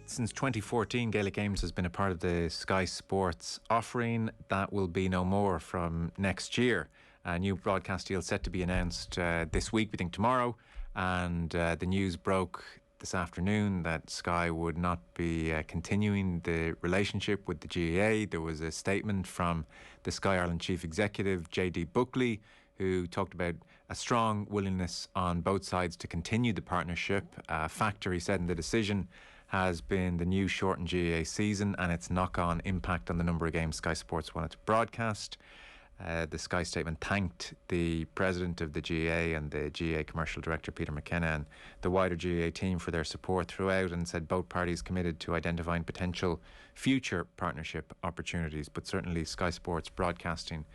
Since 2014, Gaelic Games has been a part of the Sky Sports offering. That will be no more from next year. A new broadcast deal set to be announced this week, we think tomorrow. And the news broke this afternoon that Sky would not be continuing the relationship with the GAA. There was a statement from the Sky Ireland Chief Executive, J.D. Buckley, who talked about a strong willingness on both sides to continue the partnership. A factor, he said, in the decision has been the new shortened GAA season and its knock-on impact on the number of games Sky Sports wanted to broadcast. The Sky statement thanked the president of the GAA and the GAA commercial director Peter McKenna and the wider GAA team for their support throughout, and said both parties committed to identifying potential future partnership opportunities. But certainly Sky Sports broadcasting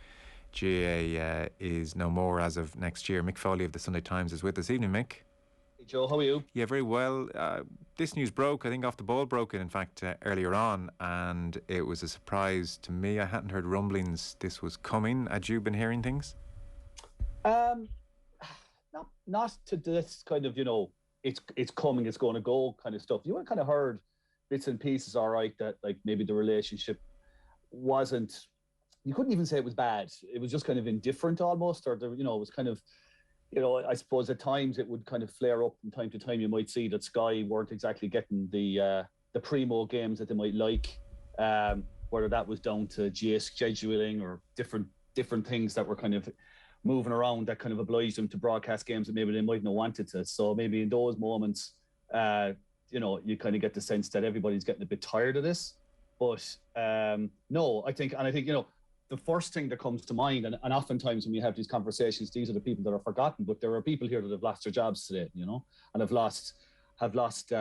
GAA is no more as of next year. Mick Foley of the Sunday Times is with us. Evening, Mick. Hey Joe, how are you? Yeah, very well. This news broke, I think off the ball broke it, in fact, earlier on, and it was a surprise to me. I hadn't heard rumblings this was coming. Had you been hearing things? Not to this kind of, it's coming, it's going to go kind of stuff. You had kind of heard bits and pieces, all right, that like maybe the relationship wasn't, you couldn't even say it was bad. It was just kind of indifferent almost, or it was kind of, I suppose at times it would kind of flare up from time to time. You might see that Sky weren't exactly getting the primo games that they might like, whether that was down to GA scheduling or different things that were kind of moving around that kind of obliged them to broadcast games that maybe they mightn't have wanted to. So maybe in those moments, you kind of get the sense that everybody's getting a bit tired of this. But no, I think the first thing that comes to mind, and oftentimes when we have these conversations, these are the people that are forgotten, but there are people here that have lost their jobs today, and have lost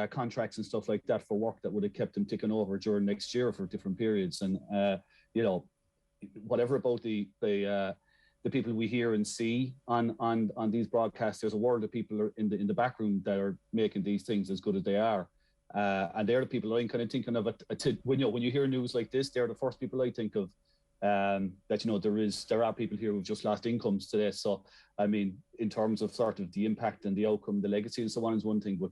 contracts and stuff like that for work that would have kept them ticking over during next year for different periods. And whatever about the people we hear and see on these broadcasts, there's a world of people in the back room that are making these things as good as they are. And they're the people I'm kind of thinking of when you hear news like this, they're the first people I think of. That there are people here who've just lost incomes today. So I mean, in terms of sort of the impact and the outcome, the legacy and so on is one thing, but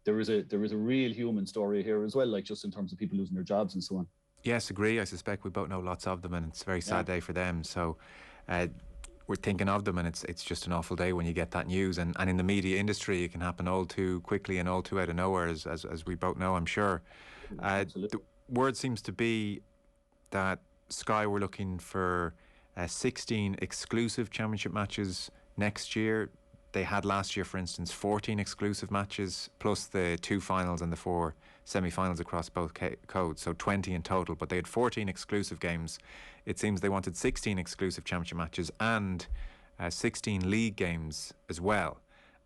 there is a real human story here as well, like just in terms of people losing their jobs and so on. Yes, agree. I suspect we both know lots of them, and it's a very sad day for them. So we're thinking of them, and it's just an awful day when you get that news. And in the media industry, it can happen all too quickly and all too out of nowhere, as we both know, I'm sure. The word seems to be that Sky were looking for 16 exclusive championship matches next year. They had last year, for instance, 14 exclusive matches, plus the 2 finals and the 4 semi-finals across both codes, so 20 in total. But they had 14 exclusive games. It seems they wanted 16 exclusive championship matches and 16 league games as well.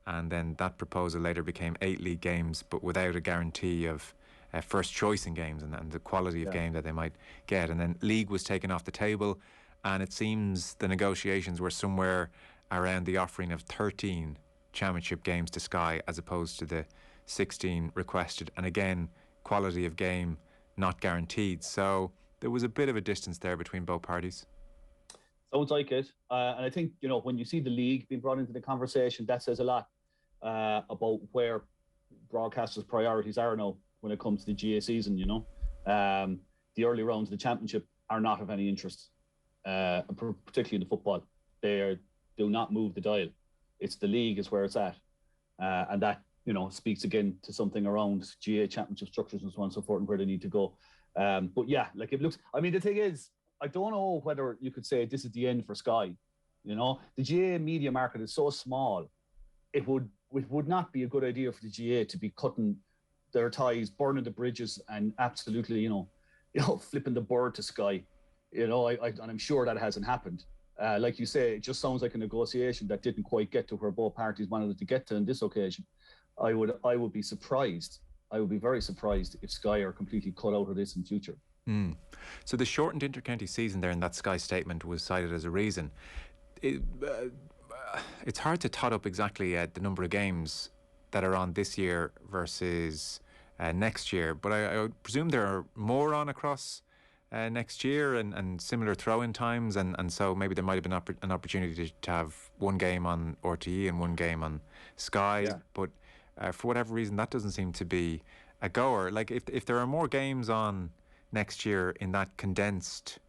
And then that proposal later became 8 league games, but without a guarantee of first choice in games and the quality of game that they might get. And then league was taken off the table, and it seems the negotiations were somewhere around the offering of 13 championship games to Sky as opposed to the 16 requested. And again, quality of game not guaranteed. So there was a bit of a distance there between both parties. Sounds like it. And I think, when you see the league being brought into the conversation, that says a lot about where broadcasters' priorities are now when it comes to the GAA season. The early rounds of the championship are not of any interest, particularly in the football. They do not move the dial. It's the league is where it's at, and that speaks again to something around GAA championship structures and so on and so forth, and where they need to go. But yeah, like it looks. I mean, the thing is, I don't know whether you could say this is the end for Sky. The GAA media market is so small. It would not be a good idea for the GAA to be cutting their ties, burning the bridges, and absolutely, flipping the bird to Sky. And I'm sure that hasn't happened. Like you say, it just sounds like a negotiation that didn't quite get to where both parties wanted it to get to on this occasion. I would be surprised. I would be very surprised if Sky are completely cut out of this in future. So the shortened intercounty season there in that Sky statement was cited as a reason. It's hard to tot up exactly the number of games that are on this year versus next year, but I presume there are more on across next year and similar throw-in times, and so maybe there might have been an opportunity to have one game on RTE and one game on Sky, but for whatever reason that doesn't seem to be a goer. Like if there are more games on next year in that condensed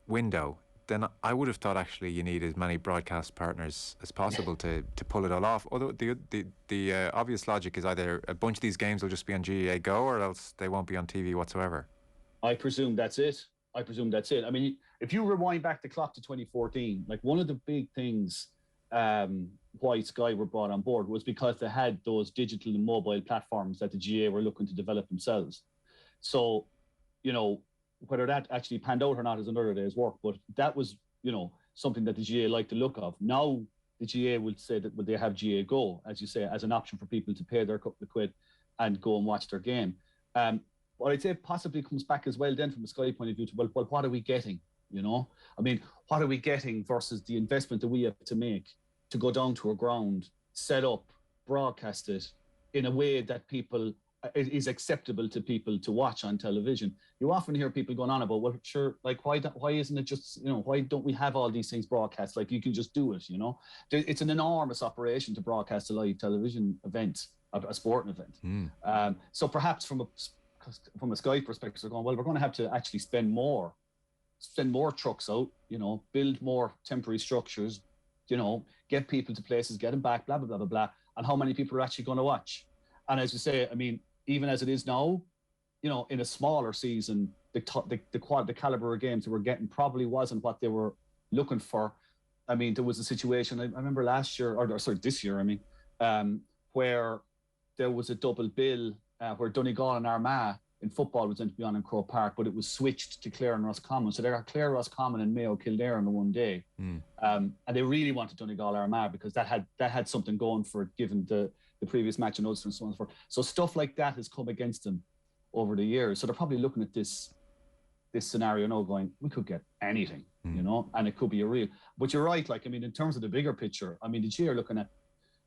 window, then I would have thought actually you need as many broadcast partners as possible to pull it all off. Although the obvious logic is either a bunch of these games will just be on GAA Go, or else they won't be on TV whatsoever. I presume that's it. I mean, if you rewind back the clock to 2014, like one of the big things why Sky were brought on board was because they had those digital and mobile platforms that the GAA were looking to develop themselves. So, you know, whether that actually panned out or not is another day's work, but that was, you know, something that the GAA liked the look of. Now the GAA would say that they have GAA Go, as you say, as an option for people to pay their couple of quid and go and watch their game. But I'd say possibly comes back as well then from a Sky point of view to, well, what are we getting, you know? I mean, what are we getting versus the investment that we have to make to go down to a ground, set up, broadcast it in a way that people is acceptable to people to watch on television. You often hear people going on about, well, sure, like why isn't it just, you know, why don't we have all these things broadcast? Like you can just do it, you know? It's an enormous operation to broadcast a live television event, a sporting event. So perhaps from a Sky perspective, they're going, well, we're going to have to actually spend more trucks out, you know, build more temporary structures, you know, get people to places, get them back, blah, blah, blah, blah, blah. And how many people are actually going to watch? And as you say, I mean, even as it is now, you know, in a smaller season, the caliber of games that we're getting probably wasn't what they were looking for. I mean, there was a situation, I remember last year, this year, I mean, where there was a double bill where Donegal and Armagh in football was meant to be on in Croke Park, but it was switched to Clare and Roscommon. So they got Clare, Roscommon and Mayo Kildare in the one day. And they really wanted Donegal Armagh because that had something going for it, given the previous match in Ulster and so on and so forth. So stuff like that has come against them over the years. So they're probably looking at this scenario now going, we could get anything, you know, and it could be a real. But you're right, like, I mean, in terms of the bigger picture, I mean, the GAA are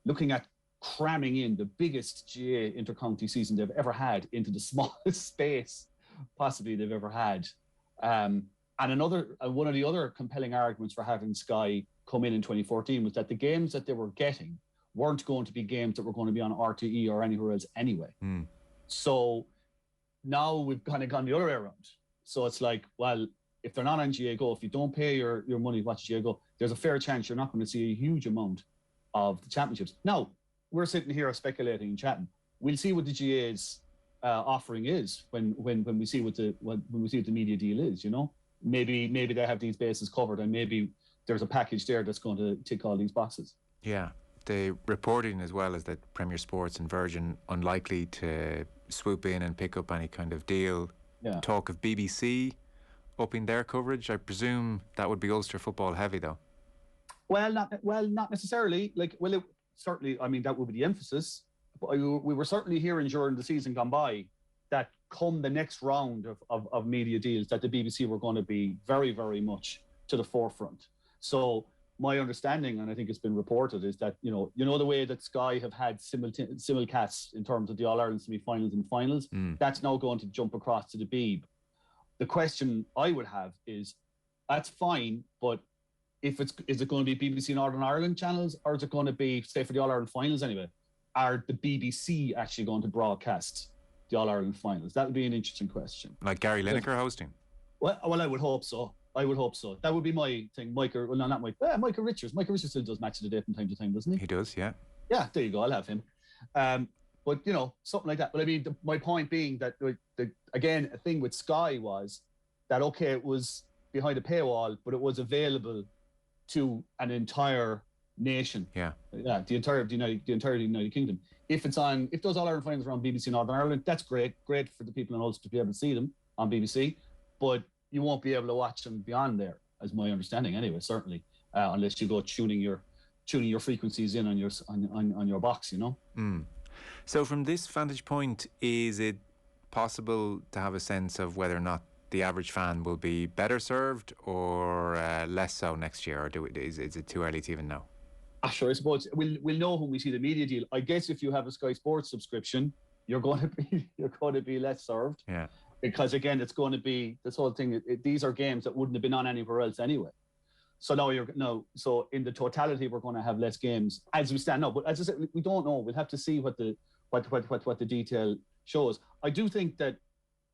looking at cramming in the biggest GAA intercounty season they've ever had into the smallest space possibly they've ever had. And one of the other compelling arguments for having Sky come in 2014 was that the games that they were getting weren't going to be games that were going to be on RTE or anywhere else anyway. So now we've kind of gone the other way around. So it's like, well, if they're not on GAA Go, if you don't pay your money to watch GAA Go, there's a fair chance you're not going to see a huge amount of the championships. Now, we're sitting here speculating and chatting. We'll see what the GAA's offering is when we see what the media deal is, you know? Maybe they have these bases covered and maybe there's a package there that's going to tick all these boxes. Yeah. The reporting as well is that Premier Sports and Virgin unlikely to swoop in and pick up any kind of deal. Yeah. Talk of BBC upping their coverage. I presume that would be Ulster football heavy though. Well, not necessarily. Certainly, I mean, that would be the emphasis. But we were certainly hearing during the season gone by that come the next round of media deals that the BBC were going to be very, very much to the forefront. So my understanding, and I think it's been reported, is that, you know the way that Sky have had simulcasts in terms of the All-Ireland semi-finals and finals, that's now going to jump across to the Beeb. The question I would have is, that's fine, but is it going to be BBC Northern Ireland channels, or is it going to be, say, for the All-Ireland finals anyway, are the BBC actually going to broadcast the All-Ireland finals? That would be an interesting question. Like Gary Lineker hosting? Well, I would hope so. That would be my thing. Michael Richards. Michael Richards still does Match of the Day from time to time, doesn't he? He does, yeah. Yeah, there you go. I'll have him. But, you know, something like that. But I mean, my point being that, again, a thing with Sky was that, okay, it was behind a paywall, but it was available to an entire nation. Yeah. Yeah, the entire United Kingdom. If those All-Ireland finals are on BBC Northern Ireland, that's great for the people in Ulster to be able to see them on BBC. But you won't be able to watch them beyond there, as my understanding anyway, certainly, unless you go tuning your frequencies in on your box, you know. So from this vantage point, is it possible to have a sense of whether or not the average fan will be better served or less so next year, or is it too early to even know? Sure, I suppose we'll know when we see the media deal. I guess if you have a Sky Sports subscription, you're going to be less served. Yeah. Because again, it's going to be this whole thing. These are games that wouldn't have been on anywhere else anyway. So so in the totality, we're going to have less games as we stand now. But as I said, we don't know. We'll have to see what the what the detail shows. I do think that,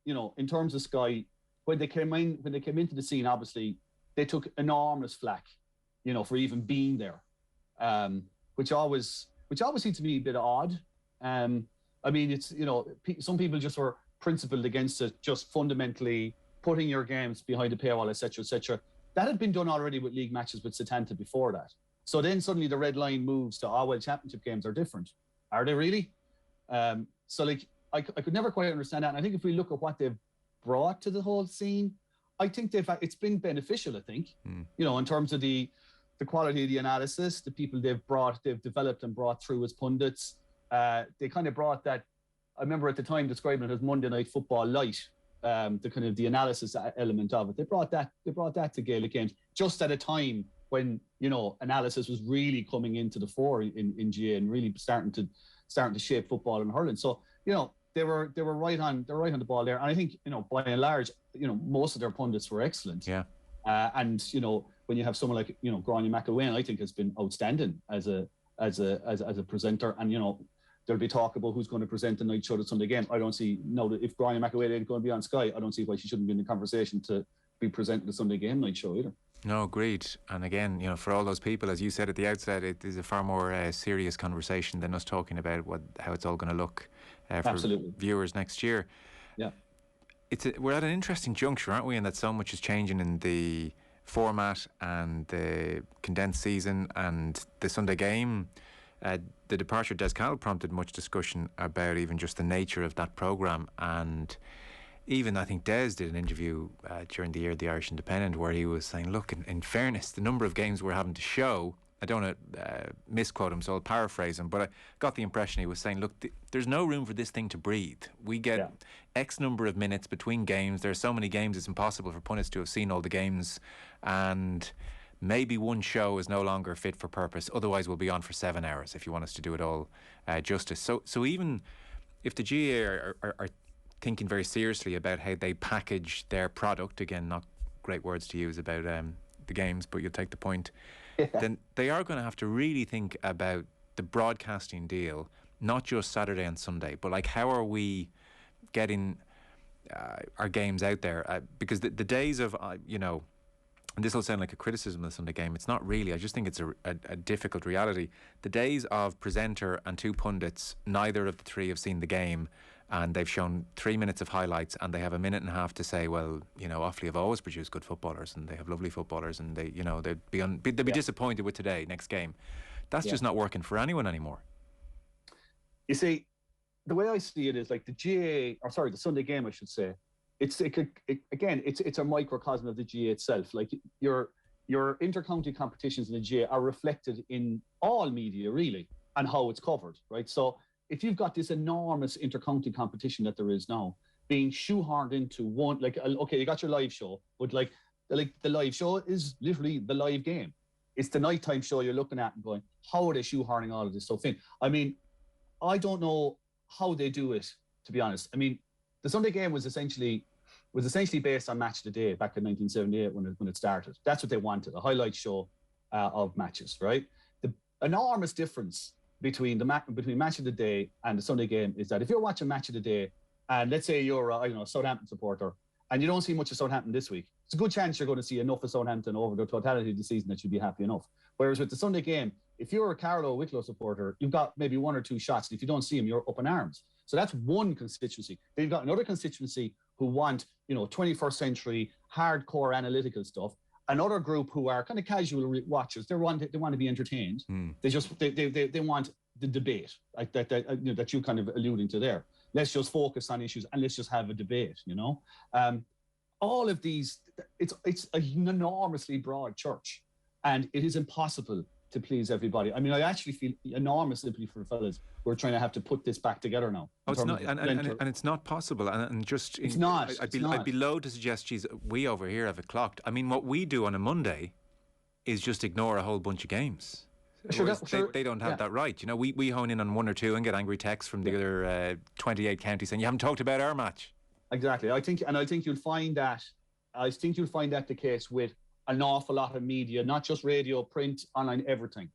in terms of Sky, when they came into the scene, obviously they took enormous flack, for even being there, which always seemed to me a bit odd. I mean, it's, some people just were principled against it, just fundamentally putting your games behind a paywall, etc., etc. That had been done already with league matches with Setanta before that. So then suddenly the red line moves to, championship games are different. Are they really? So like, I could never quite understand that. And I think if we look at what they've brought to the whole scene, I think it's been beneficial, I think, in terms of the quality of the analysis, the people they've developed and brought through as pundits. They kind of brought that, I remember at the time describing it as Monday Night Football light, the kind of the analysis element of it. They brought that to Gaelic games just at a time when, analysis was really coming into the fore in GAA and really starting to shape football in hurling. So, they were right on the ball there. And I think, by and large, most of their pundits were excellent. Yeah. And, when you have someone like, Gráinne McElwain, I think has been outstanding as a presenter. And, there'll be talk about who's going to present the night show to Sunday game. I don't see, if Gráinne McElwain ain't going to be on Sky, I don't see why she shouldn't be in the conversation to be presenting the Sunday game night show either. No, agreed. And again, for all those people, as you said at the outset, it is a far more serious conversation than us talking about how it's all going to look for Absolutely. viewers next year. Yeah. We're at an interesting juncture, aren't we? In that so much is changing in the format and the condensed season and the Sunday game. The departure of Des Cowell prompted much discussion about even just the nature of that programme. And even I think Des did an interview during the year of the Irish Independent where he was saying, look, in fairness, the number of games we're having to show, I don't want to misquote him, so I'll paraphrase him, but I got the impression he was saying, look, there's no room for this thing to breathe. We get X number of minutes between games. There are so many games, it's impossible for pundits to have seen all the games, and maybe one show is no longer fit for purpose. Otherwise, we'll be on for 7 hours if you want us to do it all justice. So even if the GAA are thinking very seriously about how they package their product, again, not great words to use about the games, but you'll take the point, then they are going to have to really think about the broadcasting deal, not just Saturday and Sunday, but like how are we getting our games out there? Because the days of, and this will sound like a criticism of the Sunday game, it's not really. I just think it's a difficult reality. The days of presenter and two pundits, neither of the three have seen the game, and they've shown 3 minutes of highlights, and they have a minute and a half to say, well, Offaly have always produced good footballers, and they have lovely footballers, and they'd be disappointed with today, next game. That's just not working for anyone anymore. You see, the way I see it is like the Sunday game, I should say. It's a microcosm of the GAA itself. Like your inter-county competitions in the GAA are reflected in all media, really, and how it's covered, right? So if you've got this enormous inter-county competition that there is now being shoehorned into one, like, okay, you got your live show, but like the live show is literally the live game. It's the nighttime show you're looking at and going, how are they shoehorning all of this stuff in? I mean, I don't know how they do it, to be honest. I mean, the Sunday game was essentially based on Match of the Day back in 1978 when it started. That's what they wanted, a highlight show of matches, right? The enormous difference between Match of the Day and the Sunday game is that if you're watching Match of the Day, and let's say you're a Southampton supporter, and you don't see much of Southampton this week, it's a good chance you're going to see enough of Southampton over the totality of the season that you'd be happy enough. Whereas with the Sunday game, if you're a Carlow Wicklow supporter, you've got maybe one or two shots, and if you don't see them, you're up in arms. So that's one constituency. Then you've got another constituency who want, 21st century hardcore analytical stuff. Another group who are kind of casual watchers. They want to be entertained. They want the debate, like that you kind of alluding to there. Let's just focus on issues and let's just have a debate. All of these, it's an enormously broad church, and it is impossible to please everybody. I mean, I actually feel enormous sympathy for the fellas who are trying to have to put this back together now. Oh, it's not, and it's not possible. And just it's not. I'd be loath to suggest, geez, we over here have it clocked. I mean, what we do on a Monday is just ignore a whole bunch of games. They don't have that right. We hone in on one or two and get angry texts from the other 28 counties saying you haven't talked about our match. Exactly. I think you'll find that the case with an awful lot of media, not just radio, print, online, everything,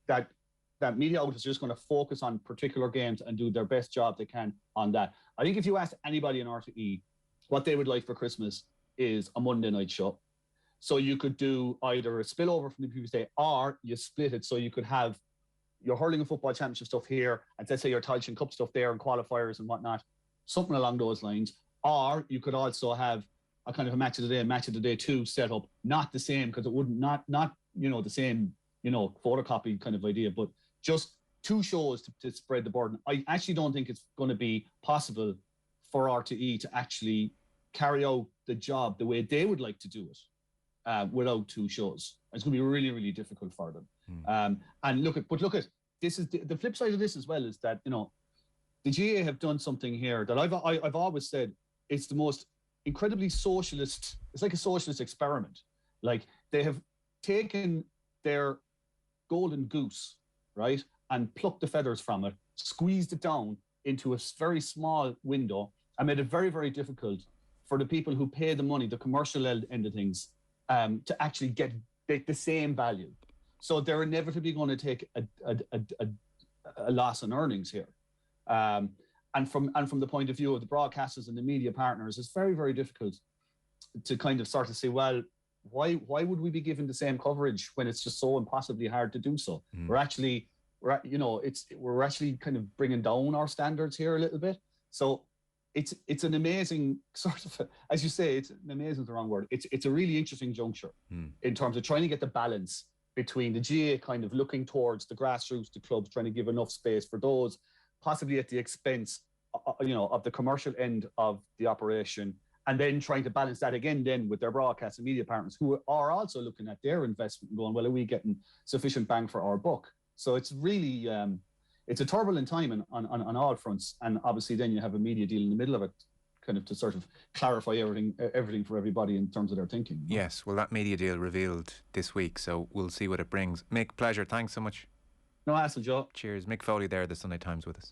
that that media outlets are just going to focus on particular games and do their best job they can on that. I think if you ask anybody in RTE what they would like for Christmas is a Monday night show. So you could do either a spillover from the previous day, or you split it so you could have your hurling and football championship stuff here, and let's say your Tailteann Cup stuff there and qualifiers and whatnot, something along those lines. Or you could also have a kind of a match of the day 2 set up, not the same, because it wouldn't not the same photocopy kind of idea, but just 2 shows to spread the burden. I actually don't think it's going to be possible for RTE to actually carry out the job the way they would like to do it without 2 shows. It's going to be really, really difficult for them. And look at this is the flip side of this as well, is that the GAA have done something here that I've always said it's the most incredibly socialist. It's like a socialist experiment. Like, they have taken their golden goose, right, and plucked the feathers from it, squeezed it down into a very small window, and made it very, very difficult for the people who pay the money, the commercial end of things, to actually get the same value. So they're inevitably going to take a loss in earnings here. And from the point of view of the broadcasters and the media partners, it's very, very difficult to kind of start to say, well, why would we be given the same coverage when it's just so impossibly hard to do so? We're actually kind of bringing down our standards here a little bit. So it's an amazing sort of, as you say, it's an amazing is the wrong word. It's a really interesting juncture in terms of trying to get the balance between the GAA kind of looking towards the grassroots, the clubs, trying to give enough space for those, possibly at the expense, of the commercial end of the operation, and then trying to balance that again then with their broadcast and media partners who are also looking at their investment and going, well, are we getting sufficient bang for our buck? So it's really, it's a turbulent time on all fronts. And obviously then you have a media deal in the middle of it, kind of to sort of clarify everything for everybody in terms of their thinking. Yes, well, that media deal revealed this week, so we'll see what it brings. Mick, pleasure. Thanks so much. No hassle, Joe. Cheers. Mick Foley there, the Sunday Times, with us.